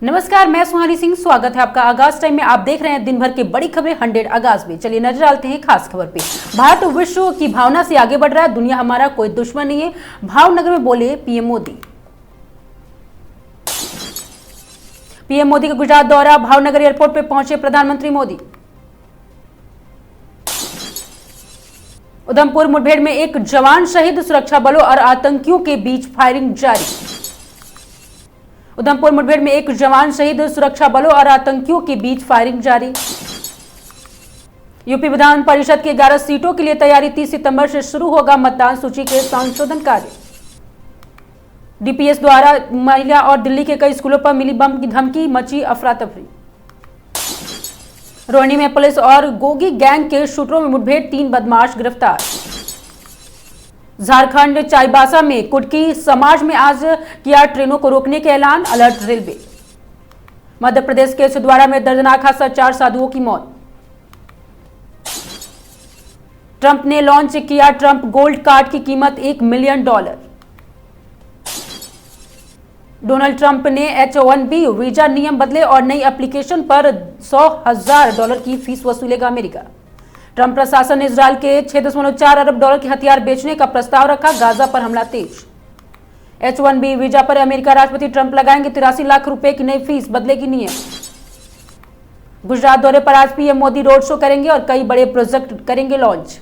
नमस्कार, मैं सुहानी सिंह। स्वागत है आपका आगाज टाइम में। आप देख रहे हैं दिन भर की बड़ी खबरें 100 आगाज में। चलिए नजर डालते हैं खास खबर पे। भारत विश्व की भावना से आगे बढ़ रहा है। दुनिया हमारा कोई दुश्मन नहीं है, भावनगर में बोले पीएम मोदी। पीएम मोदी का गुजरात दौरा, भावनगर एयरपोर्ट पर पहुंचे प्रधानमंत्री मोदी। उधमपुर मुठभेड़ में एक जवान शहीद, सुरक्षा बलों और आतंकियों के बीच फायरिंग जारी। उधमपुर मुठभेड़ में एक जवान शहीद, सुरक्षा बलों और आतंकियों के बीच फायरिंग जारी। यूपी विधान परिषद की 11 सीटों के लिए तैयारी, 30 सितंबर से शुरू होगा मतदान सूची के संशोधन कार्य। डीपीएस द्वारा महिला और दिल्ली के कई स्कूलों पर मिली बम की धमकी, मची अफरा तफरी। रोहिणी में पुलिस और गोगी गैंग के शूटरों में मुठभेड़, 3 बदमाश गिरफ्तार। झारखंड चाईबासा में कुटकी समाज में आज किया ट्रेनों को रोकने के ऐलान, अलर्ट रेलवे। मध्य प्रदेश के छिंदवाड़ा में दर्दनाक हादसा, 4 साधुओं की मौत। ट्रंप ने लॉन्च किया ट्रंप गोल्ड कार्ड की कीमत $1 मिलियन। डोनाल्ड ट्रंप ने H-1B वीजा नियम बदले और नई एप्लीकेशन पर $100,000 की फीस वसूलेगा अमेरिका। ट्रंप प्रशासन ने इजरायल के $6.4 अरब के हथियार बेचने का प्रस्ताव रखा, गाजा पर हमला तेज। H-1B वीजा पर अमेरिका राष्ट्रपति ट्रंप लगाएंगे 83 लाख रुपए की नई फीस, बदलेगी नियम। गुजरात दौरे पर आज पीएम मोदी रोड शो करेंगे और कई बड़े प्रोजेक्ट करेंगे launch.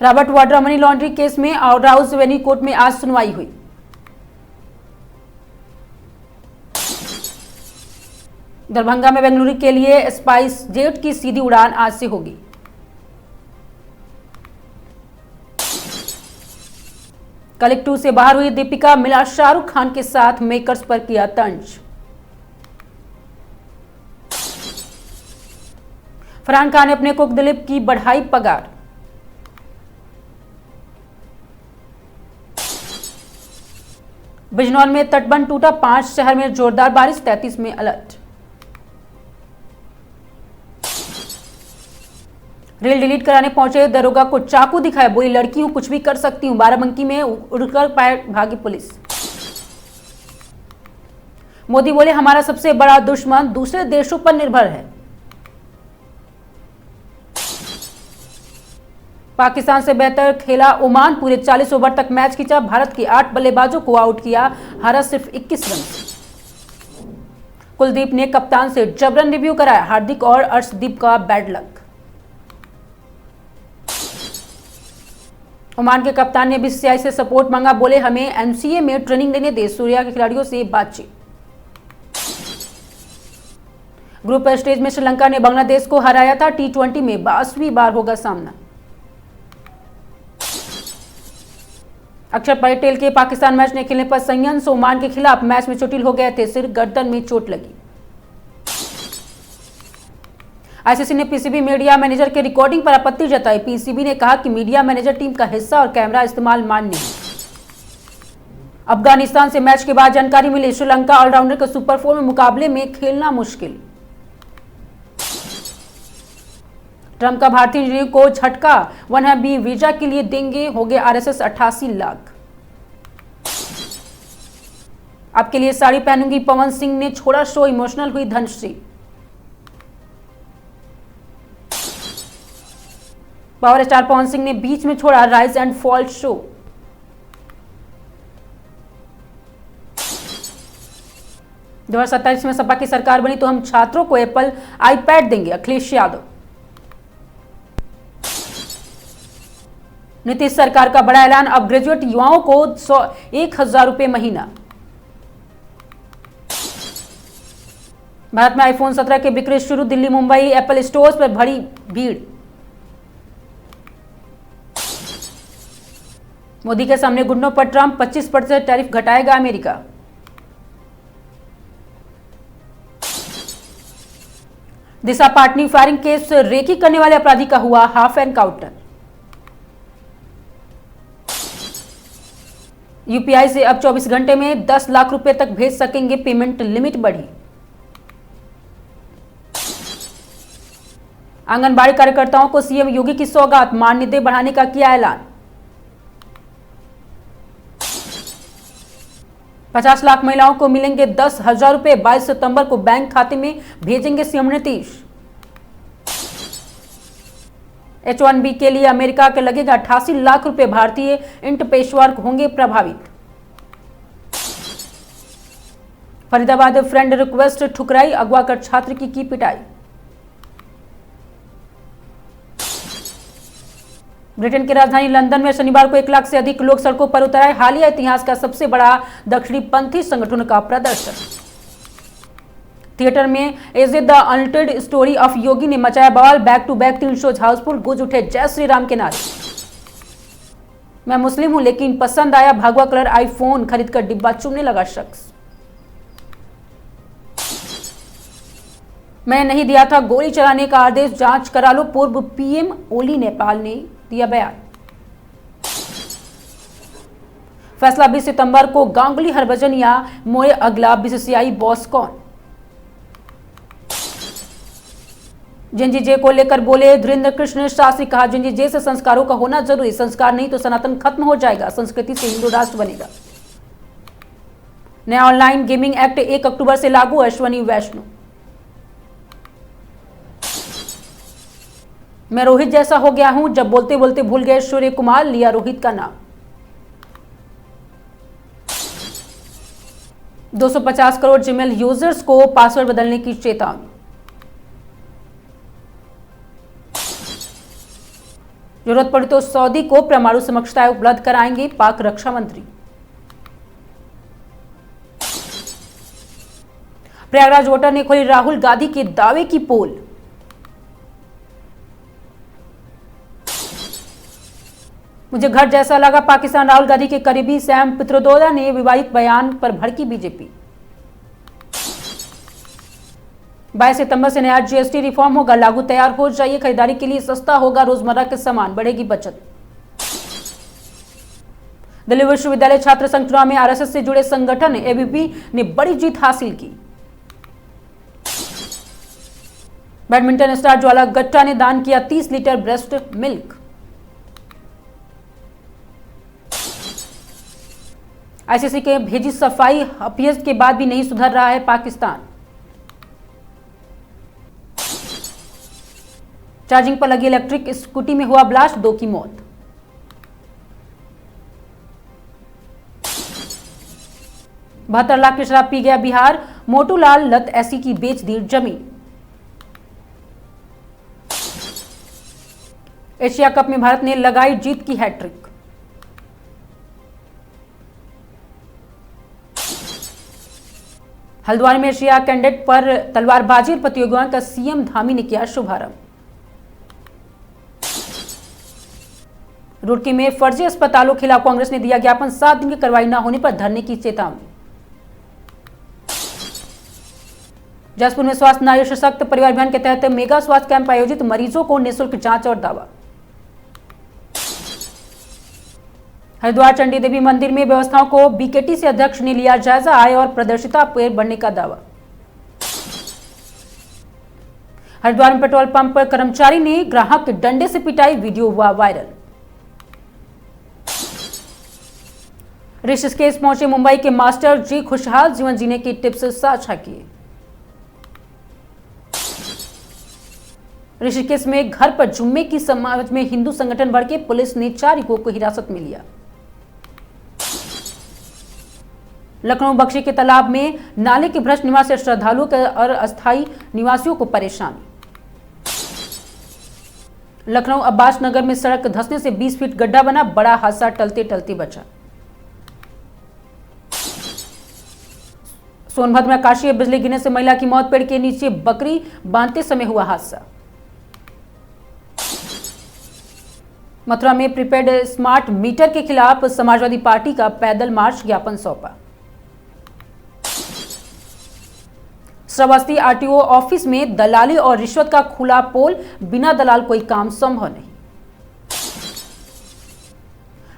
Robert Vadra money laundering case में आउटहाउस एवेन्यू कोर्ट में आज सुनवाई हुई। दरभंगा में बेंगलुरु के लिए स्पाइस जेट की सीधी उड़ान आज से होगी। कलिक 2 से बाहर हुई दीपिका, मिला शाहरुख खान के साथ, मेकर्स पर किया तंज। फरहान खान ने अपने कुक दिलीप की बढ़ाई पगार। बिजनौर में तटबंध टूटा, 5 शहर में जोरदार बारिश, 33 में अलर्ट। रील डिलीट कराने पहुंचे दरोगा को चाकू दिखाया, बोली लड़की हूं, कुछ भी कर सकती हूं। बाराबंकी में उड़कर पाए भागी पुलिस। मोदी बोले हमारा सबसे बड़ा दुश्मन दूसरे देशों पर निर्भर है। पाकिस्तान से बेहतर खेला ओमान, पूरे 40 ओवर तक मैच खींचा। भारत के 8 बल्लेबाजों को आउट किया, हारा सिर्फ 21 रन। कुलदीप ने कप्तान से जबरन रिव्यू कराया, हार्दिक और अर्शदीप का बैड लक। ओमान के कप्तान ने बीसीसीआई से सपोर्ट मांगा, बोले हमें एमसीए में ट्रेनिंग देने दे, सूर्या के खिलाड़ियों से बातचीत। ग्रुप स्टेज में श्रीलंका ने बांग्लादेश को हराया था, T20 में 22वीं बार होगा सामना। अक्षर पटेल के पाकिस्तान मैच नहीं खेलने पर संयन, ओमान के खिलाफ मैच में चोटिल हो गए थे, सिर गर्दन में चोट लगी। आईसीसी ने पीसीबी मीडिया मैनेजर के रिकॉर्डिंग पर आपत्ति जताई। पीसीबी ने कहा कि मीडिया मैनेजर टीम का हिस्सा और कैमरा इस्तेमाल मान्य है। अफगानिस्तान से मैच के बाद जानकारी मिली, श्रीलंका ऑलराउंडर के सुपर 4 में मुकाबले में खेलना मुश्किल। ट्रंप का भारतीय इंजीनियर को झटका, 1B वीजा के लिए देंगे, हो गए आरएसएस 88 लाख। आपके लिए साड़ी पहनूंगी, पवन सिंह ने छोड़ा शो, इमोशनल हुई धनश्री। पावर स्टार पवन सिंह ने बीच में छोड़ा राइज एंड फॉल शो। दो 2027 में सपा की सरकार बनी तो हम छात्रों को एप्पल आईपैड देंगे, अखिलेश यादव। नीतीश सरकार का बड़ा ऐलान, अब ग्रेजुएट युवाओं को 1,000 रुपए महीना। भारत में आईफोन 17 की बिक्री शुरू, दिल्ली मुंबई एप्पल स्टोर्स पर भरी भीड़। मोदी के सामने गुंडों पर ट्रंप, 25% टैरिफ घटाएगा अमेरिका। दिशा पाटनी फायरिंग केस, रेकी करने वाले अपराधी का हुआ हाफ एनकाउंटर। यूपीआई से अब 24 घंटे में 10 लाख रुपए तक भेज सकेंगे, पेमेंट लिमिट बढ़ी। आंगनबाड़ी कार्यकर्ताओं को सीएम योगी की सौगात, मानदेय बढ़ाने का किया ऐलान। 50 लाख महिलाओं को मिलेंगे 10,000 रुपए। 22 सितंबर को बैंक खाते में भेजेंगे सीएम नीतीश। H1B के लिए अमेरिका के लगेगा 88 लाख रुपए। भारतीय इंट पेशेवर होंगे प्रभावित। फरीदाबाद फ्रेंड रिक्वेस्ट ठुकराई, अगवा कर छात्र की पिटाई। ब्रिटेन की राजधानी लंदन में शनिवार को 1 लाख से अधिक लोग सड़कों पर उतर आए। हालिया इतिहास का सबसे बड़ा दक्षिणपंथी संगठन का प्रदर्शन। थिएटर में is it the untold story of Yogi ने मचाया बवाल। Back to back 3 shows housefull, गूंज उठे जय श्री राम के नारे। मैं मुस्लिम हूं लेकिन पसंद आया भगवा कलर आईफोन, खरीदकर डिब्बा चुनने लगा शख्स। मैं नहीं दिया था गोली चलाने का आदेश, जांच करा लो, पूर्व पीएम ओली नेपाल ने दिया बयान। फैसला 20 सितंबर को, गांगुली, हरभजन या मोए अगला बीसीसीआई बॉस कौन। जेएनजे को लेकर बोले धीरेन्द्र कृष्ण शास्त्री, कहा जेएनजे से संस्कारों का होना जरूरी, संस्कार नहीं तो सनातन खत्म हो जाएगा, संस्कृति से हिंदू राष्ट्र बनेगा। नया ऑनलाइन गेमिंग एक्ट 1 अक्टूबर से लागू, अश्वनी वैष्णो। मैं रोहित जैसा हो गया हूं, जब बोलते बोलते भूल गए सूर्य कुमार, लिया रोहित का नाम। 250 करोड़ जीमेल यूजर्स को पासवर्ड बदलने की चेतावनी। जरूरत पड़ी तो सऊदी को परमाणु सक्षमता उपलब्ध कराएंगे पाक रक्षा मंत्री। प्रयागराज वोटर ने खोली राहुल गांधी के दावे की पोल। मुझे घर जैसा लगा पाकिस्तान, राहुल गांधी के करीबी सैम पित्रोदा ने विवादित बयान पर भड़की बीजेपी। 22 सितंबर से नया जीएसटी रिफॉर्म होगा लागू, तैयार हो जाइए, खरीदारी के लिए सस्ता होगा रोजमर्रा के सामान, बढ़ेगी बचत। दिल्ली विश्वविद्यालय छात्र संघ चुनाव में आरएसएस से जुड़े संगठन एबीवी ने बड़ी जीत हासिल की। बैडमिंटन स्टार ज्वाला गट्टा ने दान किया 30 लीटर ब्रेस्ट मिल्क। आईसीसी के भेजी सफाई, अपील के बाद भी नहीं सुधर रहा है पाकिस्तान। चार्जिंग पर लगी इलेक्ट्रिक स्कूटी में हुआ ब्लास्ट, 2 की मौत। बहत्तर लाख की शराब पी गया बिहार, मोटूलाल लत ऐसी की बेच दी जमीन। एशिया कप में भारत ने लगाई जीत की हैट्रिक। हल्द्वानी में एशिया कैंडेट पर तलवारबाजी प्रतियोगिता का सीएम धामी ने किया शुभारंभ। रुड़की में फर्जी अस्पतालों के खिलाफ कांग्रेस ने दिया ज्ञापन, 7 दिन की कार्रवाई न होने पर धरने की चेतावनी। जसपुर में स्वास्थ्य नारी सशक्त परिवार अभियान के तहत मेगा स्वास्थ्य कैंप आयोजित, मरीजों को निःशुल्क जांच और दवा। हरिद्वार चंडी देवी मंदिर में व्यवस्थाओं को बीकेटी से अध्यक्ष ने लिया जायजा, आय और प्रदर्शिता पर बढ़ने का दावा। हरिद्वार में पेट्रोल पंप पर कर्मचारी ने ग्राहक के डंडे से पिटाई, वीडियो हुआ वायरल। ऋषिकेश पहुंचे मुंबई के मास्टर जी, खुशहाल जीवन जीने की टिप्स साझा किए। ऋषिकेश में घर पर जुम्मे की समाज में हिंदू संगठन भड़के, पुलिस ने 4 युवकों को हिरासत में लिया। लखनऊ बख्शी के तालाब में नाले के भ्रष्ट निवास से श्रद्धालुओं और अस्थायी निवासियों को परेशानी। लखनऊ अब्बास नगर में सड़क धंसने से 20 फीट गड्ढा बना, बड़ा हादसा टलते टलते बचा। सोनभद्र में आकाशीय बिजली गिरने से महिला की मौत, पेड़ के नीचे बकरी बांधते समय हुआ हादसा। मथुरा में प्रीपेड स्मार्ट मीटर के खिलाफ समाजवादी पार्टी का पैदल मार्च, ज्ञापन सौंपा। श्रावस्ती आरटीओ ऑफिस में दलाली और रिश्वत का खुला पोल, बिना दलाल कोई काम संभव नहीं।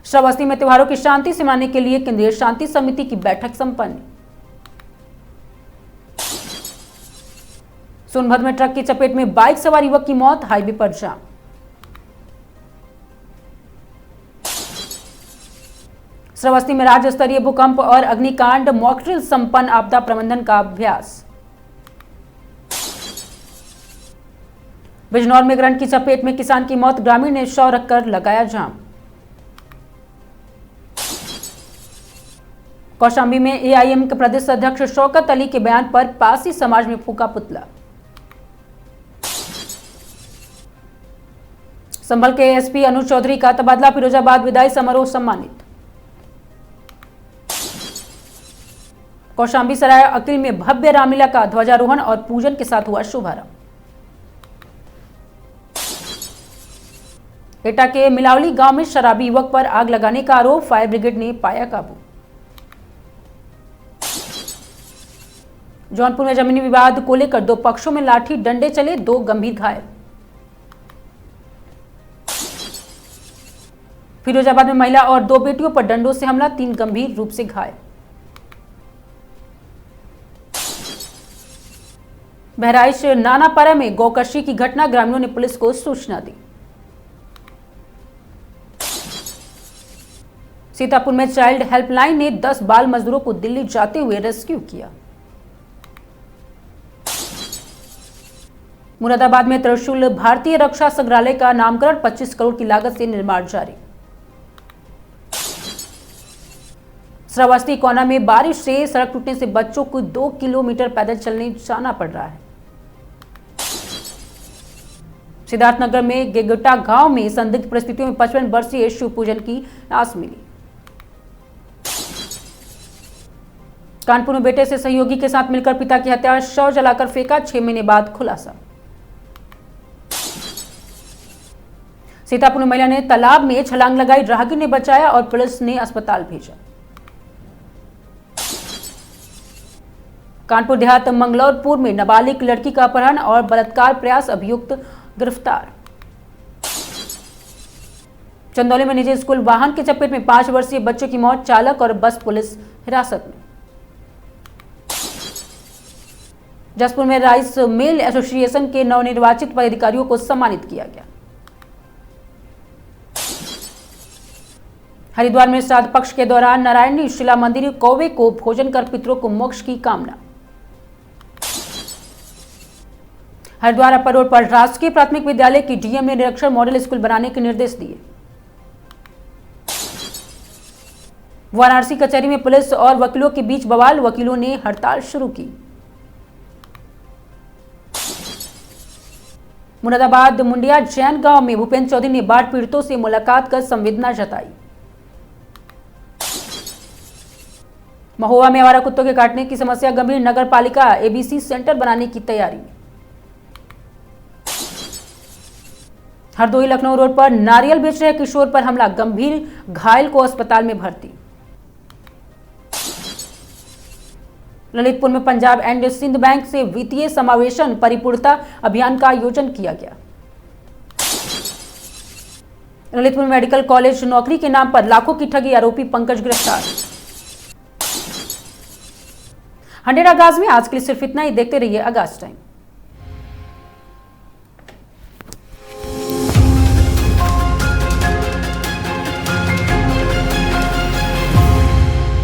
श्रावस्ती में त्योहारों की शांति से मनाने के लिए केंद्रीय शांति समिति की बैठक संपन्न। सोनभद्र में ट्रक की चपेट में बाइक सवार युवक की मौत, हाईवे पर जाम। श्रावस्ती में राज्य स्तरीय भूकंप और अग्निकांड मॉक ड्रिल संपन्न, आपदा प्रबंधन का अभ्यास। बिजनौर में करंट की चपेट में किसान की मौत, ग्रामीण ने शव रखकर लगाया जाम। कौशाम्बी में एआईएम के प्रदेश अध्यक्ष शौकत अली के बयान पर पासी समाज में फूका पुतला। संभल के एसपी अनुज चौधरी का तबादला, फिरोजाबाद विदाई समारोह सम्मानित। कौशाम्बी सराय अकिल में भव्य रामलीला का ध्वजारोहण और पूजन के साथ हुआ शुभारंभ। एटा के मिलावली गांव में शराबी युवक पर आग लगाने का आरोप, फायर ब्रिगेड ने पाया काबू। जौनपुर में जमीनी विवाद को लेकर दो पक्षों में लाठी डंडे चले, 2 गंभीर घायल। फिरोजाबाद में महिला और 2 बेटियों पर डंडों से हमला, 3 गंभीर रूप से घायल। बहराइच नानापारा में गौकशी की घटना, ग्रामीणों ने पुलिस को सूचना दी। सीतापुर में चाइल्ड हेल्पलाइन ने 10 बाल मजदूरों को दिल्ली जाते हुए रेस्क्यू किया। मुरादाबाद में त्रिशूल भारतीय रक्षा संग्रहालय का नामकरण, 25 करोड़ की लागत से निर्माण जारी। श्रावस्ती कोना में बारिश से सड़क टूटने से बच्चों को 2 किलोमीटर पैदल चलने जाना पड़ रहा है। सिद्धार्थनगर में गेगटा गांव में संदिग्ध परिस्थितियों में 55 वर्षीय शिव पूजन की लाश मिली। कानपुर में बेटे से सहयोगी के साथ मिलकर पिता की हत्या, शव जलाकर फेंका, 6 महीने बाद खुलासा। सीतापुर में महिला ने तालाब में छलांग लगाई, राहगीर ने बचाया और पुलिस ने अस्पताल भेजा। कानपुर देहात मंगलौरपुर में नाबालिग लड़की का अपहरण और बलात्कार प्रयास, अभियुक्त गिरफ्तार। चंदौली में निजी स्कूल वाहन की चपेट में 5 वर्षीय बच्चों की मौत, चालक और बस पुलिस हिरासत में। जसपुर में राइस मिल एसोसिएशन के नवनिर्वाचित पदाधिकारियों को सम्मानित किया गया। हरिद्वार में श्राद्ध पक्ष के दौरान नारायणी शिला मंदिर कौवे को भोजन कर पितरों को मोक्ष की कामना। हरिद्वार अपर रोड पर राजकीय प्राथमिक विद्यालय की डीएम ने निरीक्षण मॉडल स्कूल बनाने के निर्देश दिए। वाराणसी कचहरी में पुलिस और वकीलों के बीच बवाल, वकीलों ने हड़ताल शुरू की। मुरादाबाद मुंडिया जैन गांव में भूपेंद्र चौधरी ने बाढ़ पीड़ितों से मुलाकात कर संवेदना जताई। महोबा में आवारा कुत्तों के काटने की समस्या गंभीर, नगर पालिका एबीसी सेंटर बनाने की तैयारी। हरदोई लखनऊ रोड पर नारियल बेच रहे किशोर पर हमला, गंभीर घायल को अस्पताल में भर्ती। ललितपुर में पंजाब एंड सिंध बैंक से वित्तीय समावेशन परिपूर्णता अभियान का आयोजन किया गया। ललितपुर मेडिकल कॉलेज नौकरी के नाम पर लाखों की ठगी, आरोपी पंकज गिरफ्तार। 100 आगाज में आज के लिए सिर्फ इतना ही। देखते रहिए आगाज टाइम।